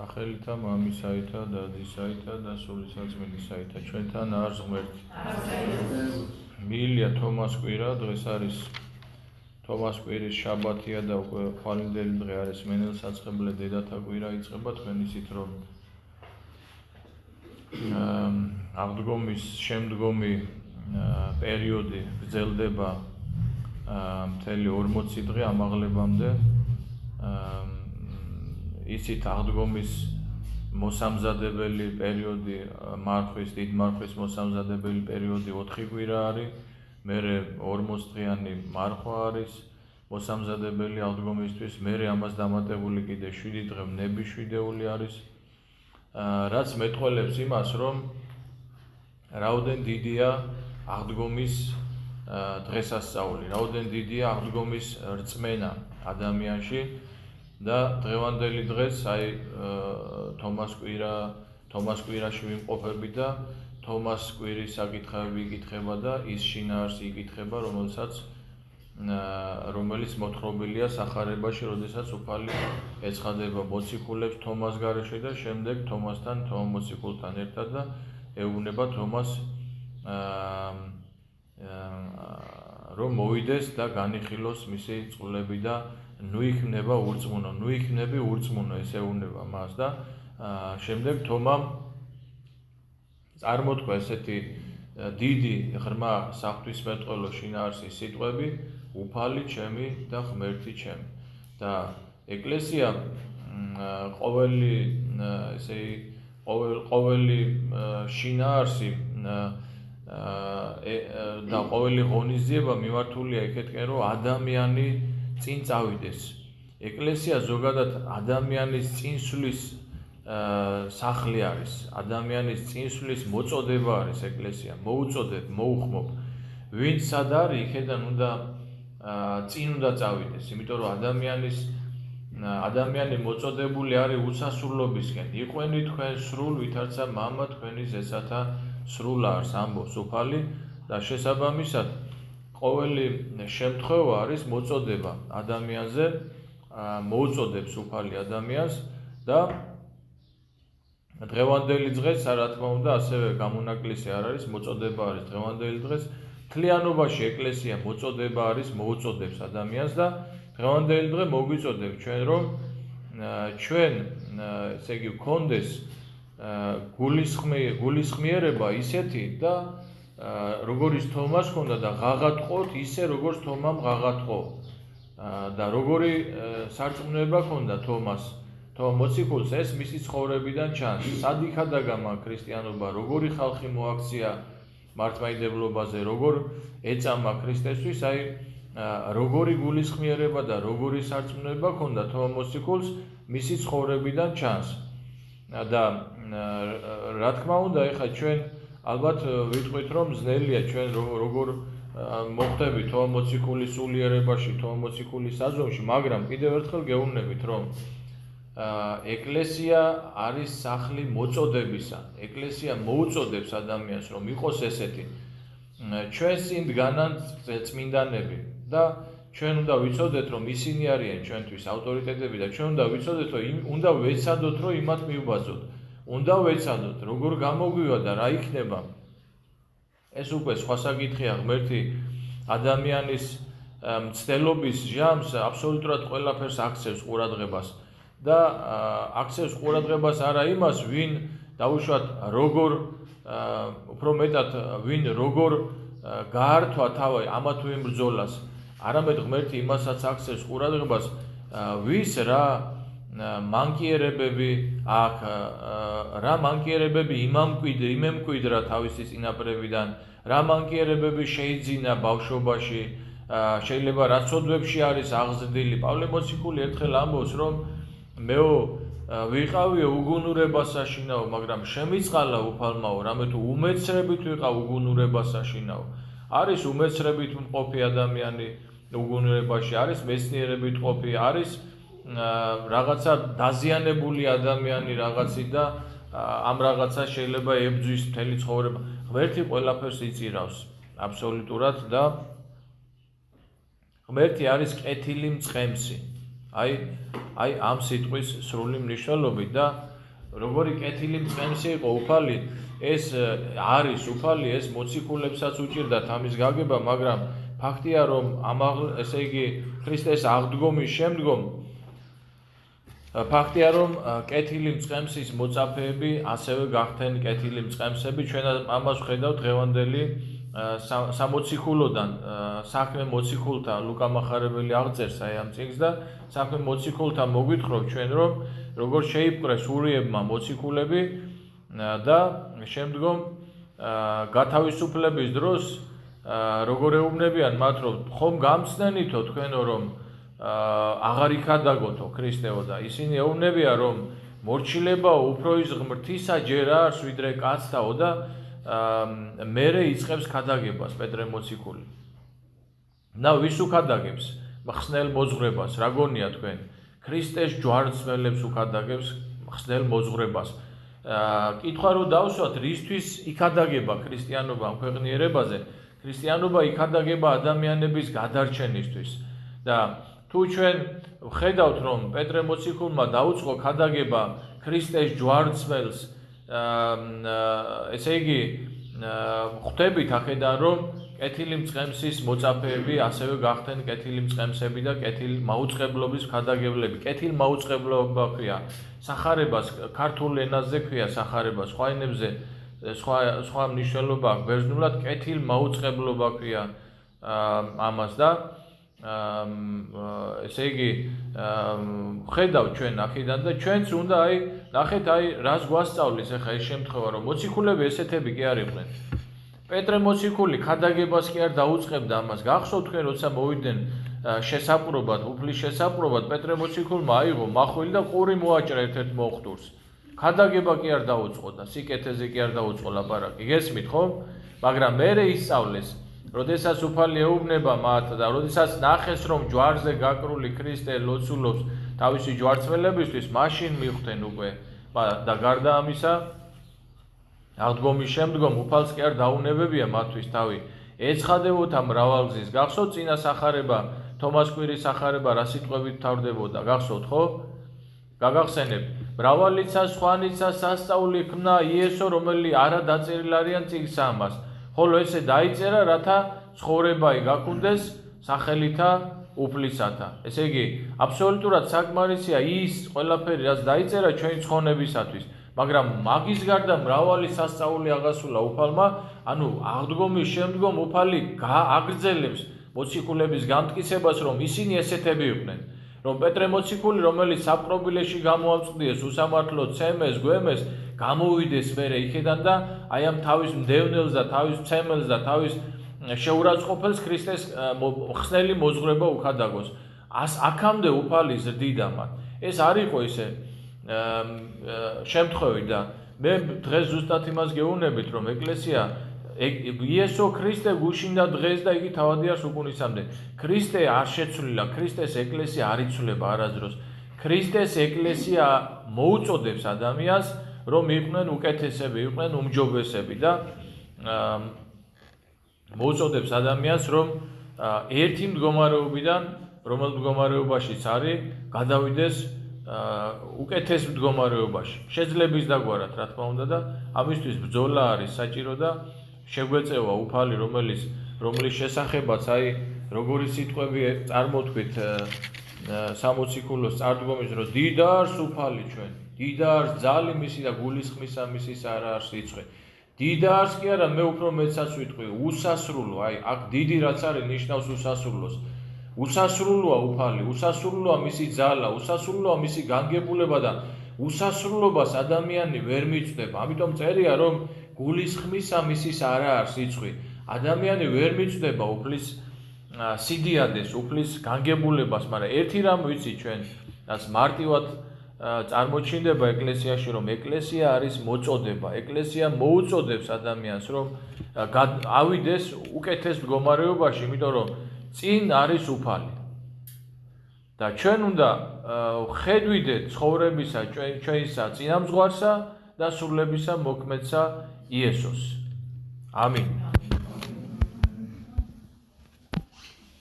სახელითა მამისაითა და ძისაითა და სულისაწმინდისაითა ჩვენთან არის ღმერთი. მიილია თომას კვირა, დღეს არის თომას კვირის შაბათია და უკვე ხვალინდელი დღე არის მენელსაცხებლე დედათა კვირა იწყება. თქვენ იცით რომ აღდგომის შემდგომი პერიოდი გრძელდება მთელი 40 დღე ამაღლებამდე. იცით აღდგომის მოსამზადებელი პერიოდი მარხვის, დიდ მარხვის მოსამზადებელი პერიოდი 4 კვირა არის, მერე 40 დღიანი მარხვა არის მოსამზადებელი აღდგომისთვის, მერე ამას დამატებული კიდე 7 დღე ნები 7-ეული არის, რაც მეტყველებს იმას, რომ რაოდენ დიდია აღდგომის დღესასწაული, რაოდენ დიდია აღდგომის რწმენა ადამიანში. და დღევანდელი დღეს თომას კვირაში ვიმყოფები და თომას კვირის საკითხები იკითხება და ის შინაარსი იკითხება, რომელიც მოთხრობილია სახარებაში, როდესაც უფალი ეცხადება მოციქულებს თომას გარეშე და შემდეგ თომასთან, მოციქულთან ერთად და ეუბნება თომას რომ მოვიდეს და განიხილოს მისი წყლები და ნუ იქნება ურწმუნო, ეს ეუბნება მას და შემდეგ თომამ წარმოთქვა ესეთი დიდი ღრმა საღვთისმეტყველო შინაარსის სიტყვები, უფალი ჩემი და ღმერთი ჩემი. და ეკლესია ყოველი შინაარსი და ყოველი ღონისძიება მიმართულია იქეთკენ, რომ ადამიანი წინ წავიდეს. ეკლესია ზოგადად ადამიანის წინსვლის სახლი არის, ადამიანის წინსვლის მოწოდება არის ეკლესია, მოუწოდებ, მოუხმობ. ვინც სად არის, იქედან წინ უნდა წავიდეს, იმიტომ რომ ადამიანი მოწოდებული არის უსასრულობისკენ. იყვენი თქვენ სრულ, ვითარცა მამა თქვენი ზესათა სრულ არის, ამბობს უფალი და შესაბამისად ყოველი შემთხვევა არის მოწოდება ადამიანზე, მოუწოდებს უფალი ადამიანს და დღევანდელი დღეს, რა თქმა უნდა, ასევე გამონაკლისი არ არის, მოწოდება არის დღევანდელი დღეს. მთლიანობაში ეკლესია მოწოდება არის, მოუწოდებს ადამიანს და დღევანდელი დღე მოგვიწოდებს ჩვენ, რომ ჩვენ, ესე იგი, გქონდეს გულისხმიერება ისეთი და როგორიც თომას ჰქონდა და ღაღატყოთ ისე, როგორც თომამ ღაღატყო. და როგორი სარწმუნოება ჰქონდა თომას, მოციქულს, ეს მისი ცხოვრებიდან ჩანს. სად იქადაგა მან ქრისტიანობა, როგორი ხალხი მოაქცია მართლმადიდებლობაზე, როგორ ეწამა ქრისტესთვის, როგორი გულისხმიერება და როგორი სარწმუნოება ჰქონდა მოციქულს, მისი ცხოვრებიდან ჩანს. და რა თქმა უნდა, ეხლა ჩვენ ალბათ ვიტყვით, რომ ძნელია ჩვენ როგორ მოხდებით მოციქულის სულიერებაში, მოციქულის საზომში, მაგრამ კიდევ ერთხელ გეუბნებით, რომ ეკლესია არის სახლი მოწოდებისა. ეკლესია მოუწოდებს ადამიანს, რომ იყოს ესეთი. ჩვენ წინ დგანან წმინდანები და ჩვენ უნდა ვიცოდეთ, რომ ისინი არიან ჩვენთვის ავტორიტეტები და ჩვენ უნდა ვიცოდეთ, რომ უნდა ვეცადოთ, რომ იმათ მივბაძოთ. უნდა ვეცადოთ, როგორ გამოგვივა და რა იქნება. ეს უკვე სხვა საკითხია, ღმერთი ადამიანის მცდელობის ჟამს აბსოლუტურად ყველაფერს აქცევს ყურადღებას და აქცევს ყურადღებას არა იმას, ვინ დაუშვათ როგორ უფრო მეტად ვინ როგორ გაართვა თავი ამა თუ იმ ბრძოლას, არამედ ღმერთი იმასაც აქცევს ყურადღებას, ვის რა მანკიერებები აქვს, რა მანკიერებები იმემკვიდრა თავისი წინაპრებიდან, რა მანკიერებები შეიძინა ბავშვობაში, შეიძლება რა ცოდვებში არის აღზრდილი. პავლე მოციქული ერთხელ ამბობს, რომ მეო ვიყავიო უგუნურებასაშინაო, მაგრამ შემიწყალა უფალმაო, რამე თუ უმეცრებით ვიყავ უგუნურებასაშინაო. არის უმეცრებით მყოფი ადამიანი უგუნურებაში, არის მეცნიერებით მყოფი, არის რაღაცა დაზიანებული ადამიანი რაღაცი და ამ რაღაცა შეიძლება ებძვის მთელი ცხოვრება. ღმერთი ყველაფერს იწირავს აბსოლუტურად და ღმერთი არის კეთილი მწყემსი. აი ამ სიტყვის სრული მნიშვნელობით და როგორი კეთილი მწყემსი იყო უფალი, ეს არის უფალი, ეს მოციქულებსაც უჭირდათ ამის გაგება, მაგრამ ფაქტია, რომ ესე იგი ქრისტეს აღდგომის შემდგომ ფაქტია, რომ კეთილი მწყემსის მოწაფეები ასევე გახდნენ კეთილი მწყემსები, ჩვენ ამას ვხედავთ დღევანდელი სამოციქულოდან, საქმე მოციქულთა ლუკა მახარებელი აღწერს აი ამ წიგნს და საქმე მოციქულთა მოგვითხრობ ჩვენ, რომ როგორ შეიპყრეს ურიებმა მოციქულები და შემდგომ გათავისუფლების დროს როგორ ეუბნებიან მათ, რომ ხომ გამცნენითო თქვენო, რომ აღარ იქადაგოთო ქრისტეო და ისინი ეუბნებიან, რომ მორჩილებაო უფრო ის ღმრთისა ჯერ არს, ვიდრე კაცთაო და მერე იწყებს ქადაგებას პეტრე მოციქული. და ვის უკადაგებს? მხსნელ მოძღვრებას, რა გონია თქვენ? ქრისტეს ჯვარცმელებს უკადაგებს მხსნელ მოძღვრებას. კითხვა რო დავსვათ, რისთვის იქადაგება ქრისტიანობა ამ ქვეყნიერებაზე? ქრისტიანობა იქადაგება ადამიანების გადარჩენისთვის და თუ ჩვენ ვხედავთ, რომ პეტრე მოციქულმა დაუწყო ქადაგება ქრისტეს ჯვარცმელს, ესე იგი ხვდებით აქედან, რომ კეთილი მწყემსის მოწაფეები ასევე გახდნენ კეთილი მწყემსები და კეთილი მაუწყებლობის ქადაგებლები. კეთილ მაუწყებლობა ქვია სახარებას, ქართულ ენაზე ქვია სახარებას, სხვა ენებზე სხვა მნიშვნელობა აქვს. ბერძნულად კეთილ მაუწყებლობა ქვია ამას და ესე იგი ხედავ ჩვენ აქედან და ჩვენც უნდა აი ნახეთ აი რას გვასწავლის ახლა ეს შემთხვევა, რომ მოციქულები ესეთები კი არ იყვნენ. პეტრე მოციქული ქადაგებას კი არ დაუწყებდა ამას. გახსოვთ თქვენ, როცა მოვიდნენ შესაპყრობად, უფლის შესაპყრობად, პეტრე მოციქულმა აიღო მახვილი და ყური მოაჭრა ერთ-ერთ მოხტურს. ქადაგება კი არ დაუწყო და სიკეთეზე კი არ დაუწყო ლაპარაკი. გესმით ხო? მაგრამ მერე ისწავლეს, როდესაც უფალი ეუბნება მათ და როდესაც ნახეს, რომ ჯვარზე გაკრული ქრისტე ლოცულობს თავისი ჯვარცმელებისთვის, მაშინ მიხვდნენ უკვე და გარდა ამისა აღდგომის შემდგომ უფალს კი არ დაუნებებია მათთვის თავი. ეცხადებოთა მრავალგზის. გახსოვთ წინა სახარება, თომას კვირის სახარება რა სიტყვებით თავდებოდა, გახსოვთ ხო? გაგახსენებ. მრავალიცა სხვანიცა სასწაული ქმნა იესო, რომელი არა დაწერილი არიან წიგნსა ამას. ხოლო ესე დაიწერა, რათა ცხოვრებაი გაქუნდეს სახელითა უფლისათა. ესე იგი, აბსოლუტურად საკმარისია ის ყველაფერი, რაც დაიწერა ჩვენი ცხონებისათვის. მაგრამ მაგის გარდა მრავალი სასწაული აღასრულა უფალმა, ანუ აღდგომის შემდგომ უფალი აგრძელებს მოციქულების გამტკიცებას, რომ ისინი ესეთები იყვნენ. რომ პეტრე მოციქული, რომელიც საპყრობილეში გამოამწყვდიეს უსამართლო ცემეს, გვემეს, გამოვიდეს მერე იქედან და აი ამ თავის მდევნელს და თავის ცემელს და თავის შეურაცხყოფელს ქრისტეს ხსნელი მოძღვრება უკადაგოს. აქამდე უფალი ზრდიდა მათ. ეს არ იყო ისე შემთხვევით და მე დღეს ზუსტად იმას გეუბნებით, რომ ეკლესია იესო ქრისტე გუშინდა დღეს და იგი თავადიარს უკუნისამდე. ქრისტე არ შეცვლილა, ქრისტეს ეკლესია არ იცვლება არასდროს. ქრისტეს ეკლესია მოუწოდებს ადამიანს, რომ იყვნენ უკეთესები, იყვნენ უმჯობესები და მოუწოდებს ადამიანს, რომ ერთი მდგომარეობიდან, რომელ მდგომარეობაშიც არის, გადავიდეს უკეთეს მდგომარეობაში. შეძლების დაგვარად, რა თქმა უნდა და ამისთვის ბრძოლა არის საჭირო და შეგვეწევა უფალი, რომლის შესახებაც აი როგორი სიტყვები წარმოთქვით სამოციქულოს წარდგომის დროს, დიდარს უფალი ჩვენ, დიდარს ძალი მისი და გულისხმისა მისის არ არის სიცხე. დიდარს კი არა, მე უფრო მეცაც ვიტყვი, უსასრულო, აი აქ დიდი რაც არის ნიშნავს უსასრულოს. უსასრულოა უფალი, უსასრულოა მისი ძალა, უსასრულოა მისი განგებულება და უსასრულობას ადამიანი ვერ მიწდება. ამიტომ წერია, რომ გულისხმისა მისის არა არის სიცხე. ადამიანი ვერ მიწდება უფლის სიდიადეს, უფლის განგებულებას, მაგრამ ერთი რამ ვიცი ჩვენ, რაც მარტივად წარმოჩინდება ეკლესიაში, რომ ეკლესია არის მოწოდება. ეკლესია მოუწოდებს ადამიანს, რომ ავიდეს უკეთეს მდგომარეობაში, იმიტომ რომ წინ არის უფალი. და ჩვენ უნდა ხედვიდეთ ცხოვრებისა ჩვენისა წინამძღვარსა და სრულებისა მოქმედსა იესოს. ამინ.